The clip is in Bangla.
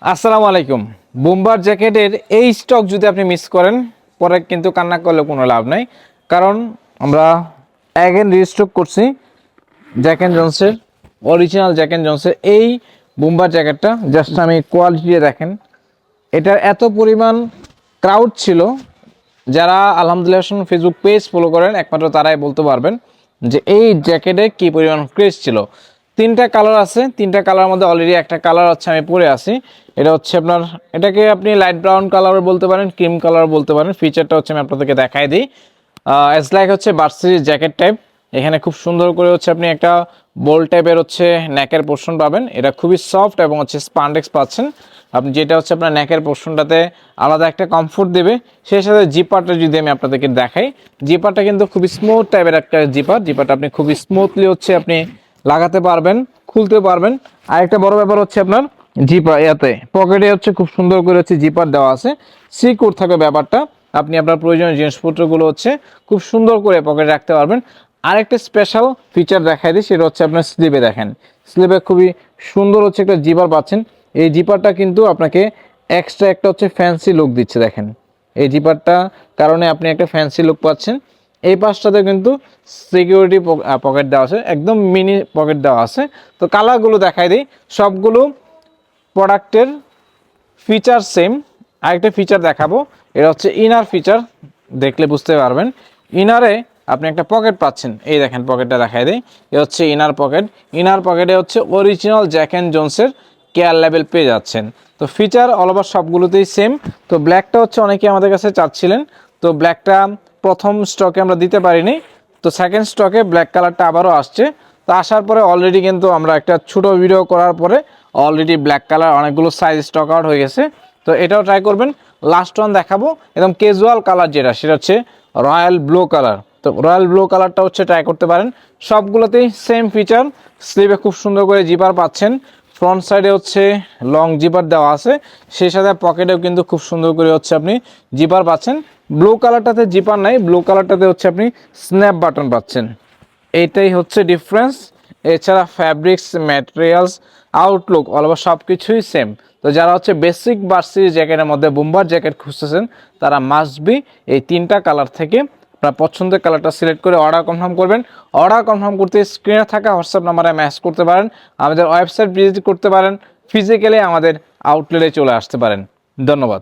আসসালামু আলাইকুম। বুমবার জ্যাকেটের এই স্টক যদি আপনি মিস করেন পরে কিন্তু কান্না করলে কোনো লাভ নাই, কারণ আমরা অ্যাগেন রিস্টক করছি জ্যাক অ্যান্ড জনসের, অরিজিনাল জ্যাক অ্যান্ড জনসের এই বুমবার জ্যাকেটটা। জাস্ট আমি কোয়ালিটি দেখেন, এটার এত পরিমাণ ক্রাউড ছিল। যারা আলহামদুলিল্লাহ ফেসবুক পেজ ফলো করেন একমাত্র তারাই বলতে পারবেন যে এই জ্যাকেটে কি পরিমাণ ক্রেজ ছিল। তিনটা কালার আছে, তিনটা কালার মধ্যে অলরেডি একটা কালার হচ্ছে আমি পরে আছি। এটা হচ্ছে আপনার, এটাকে আপনি লাইট ব্রাউন কালার বলতে পারেন, ক্রিম কালার বলতে পারেন। ফিচারটা হচ্ছে আমি আপনাদেরকে দেখাই দিই। এস লাইক হচ্ছে ভার্সিটির জ্যাকেট টাইপ। এখানে খুব সুন্দর করে হচ্ছে আপনি একটা বোল টাইপের হচ্ছে নেকের পোর্শন পাবেন। এটা খুবই সফট এবং হচ্ছে স্পান্ডেক্স পাচ্ছেন আপনি, যেটা হচ্ছে আপনার নেকের পোর্শনটাতে আলাদা একটা কমফোর্ট দেবে। সেই সাথে জিপারটা যদি আমি আপনাদেরকে দেখাই, জিপারটা কিন্তু খুবই স্মুথ টাইপের একটা জিপারটা আপনি খুবই স্মুথলি হচ্ছে আপনি লাগাতে পারবেন, খুলতে পারবেন। আর একটা বড় ব্যাপার হচ্ছে আপনার জিপার, এতে পকেটে হচ্ছে খুব সুন্দর করে হচ্ছে জিপার দেওয়া আছে, সিকিউর থাকে ব্যাপারটা। আপনি আপনার প্রয়োজনীয় জিনিসপত্রগুলো হচ্ছে খুব সুন্দর করে পকেটে রাখতে পারবেন। আরেকটা স্পেশাল ফিচার দেখাই দিই, সেটা হচ্ছে আপনার স্লিপে দেখেন, স্লিপে খুবই সুন্দর হচ্ছে একটা জিপার পাচ্ছেন। এই জিপারটা কিন্তু আপনাকে এক্সট্রা একটা হচ্ছে ফ্যান্সি লুক দিচ্ছে। দেখেন এই জিপারটা কারণে আপনি একটা ফ্যান্সি লুক পাচ্ছেন। এই পাশটাতে কিন্তু সিকিউরিটি পকেট দেওয়া আছে, একদম মিনি পকেট দেওয়া আছে। তো কালারগুলো দেখাই দিই, সবগুলো প্রোডাক্টের ফিচার সেম। আরেকটা ফিচার দেখাবো, এটা হচ্ছে ইনার ফিচার, দেখলে বুঝতে পারবেন। ইনারে আপনি একটা পকেট পাচ্ছেন, এই দেখেন পকেটটা দেখাই দেয়, এ হচ্ছে ইনার পকেট। ইনার পকেটে হচ্ছে অরিজিনাল জ্যাক অ্যান্ড জোন্সের কেয়ার লেভেল পেয়ে যাচ্ছেন। তো ফিচার অল ওভার সবগুলোতেই সেম। তো ব্ল্যাকটা হচ্ছে অনেকে আমাদের কাছে চাচ্ছিলেন, তো ব্ল্যাকটা প্রথম স্টকে আমরা দিতে পারিনি, তো সেকেন্ড স্টকে ব্ল্যাক কালারটা আবারও আসছে। তো আসার পরে অলরেডি কিন্তু আমরা একটা ছোট ভিডিও করার পরে অলরেডি ব্ল্যাক কালার অনেকগুলো সাইজ স্টক আউট হয়ে গেছে। তো এটাও ট্রাই করবেন। লাস্ট ওয়ান দেখাবো একদম ক্যাজুয়াল কালার, যেটা সেটা হচ্ছে রয়্যাল ব্লু কালার। তো রয়্যাল ব্লু কালারটা হচ্ছে ট্রাই করতে পারেন। সবগুলোতেই সেম ফিচার, স্লিভে খুব সুন্দর করে জিপার পাচ্ছেন, ফ্রন্ট সাইডে হচ্ছে লং জিপার দেওয়া আছে, সেই সাথে পকেটেও কিন্তু খুব সুন্দর করে হচ্ছে আপনি জিপার পাচ্ছেন। ব্লু কালারটাতে জিপার নাই, ব্লু কালারটাতে হচ্ছে আপনি স্ন্যাপ বাটন পাচ্ছেন। এইটাই হচ্ছে ডিফারেন্স। এছাড়া fabrics, materials, Outlook all over সব কিছুই সেম। তো যারা হচ্ছে বেসিক ভার্সিটি জ্যাকেটের মধ্যে বুমবার জ্যাকেট খুঁজতেছেন, তারা মাস্ট বি এই তিনটা কালার থেকে আপনার পছন্দের কালারটা সিলেক্ট করে অর্ডার কনফার্ম করবেন। অর্ডার কনফার্ম করতে স্ক্রিনে থাকা হোয়াটসঅ্যাপ নাম্বারে মেসেজ করতে পারেন, আমাদের ওয়েবসাইট ভিজিট করতে পারেন, ফিজিক্যালি আমাদের আউটলেটে চলে আসতে পারেন। ধন্যবাদ।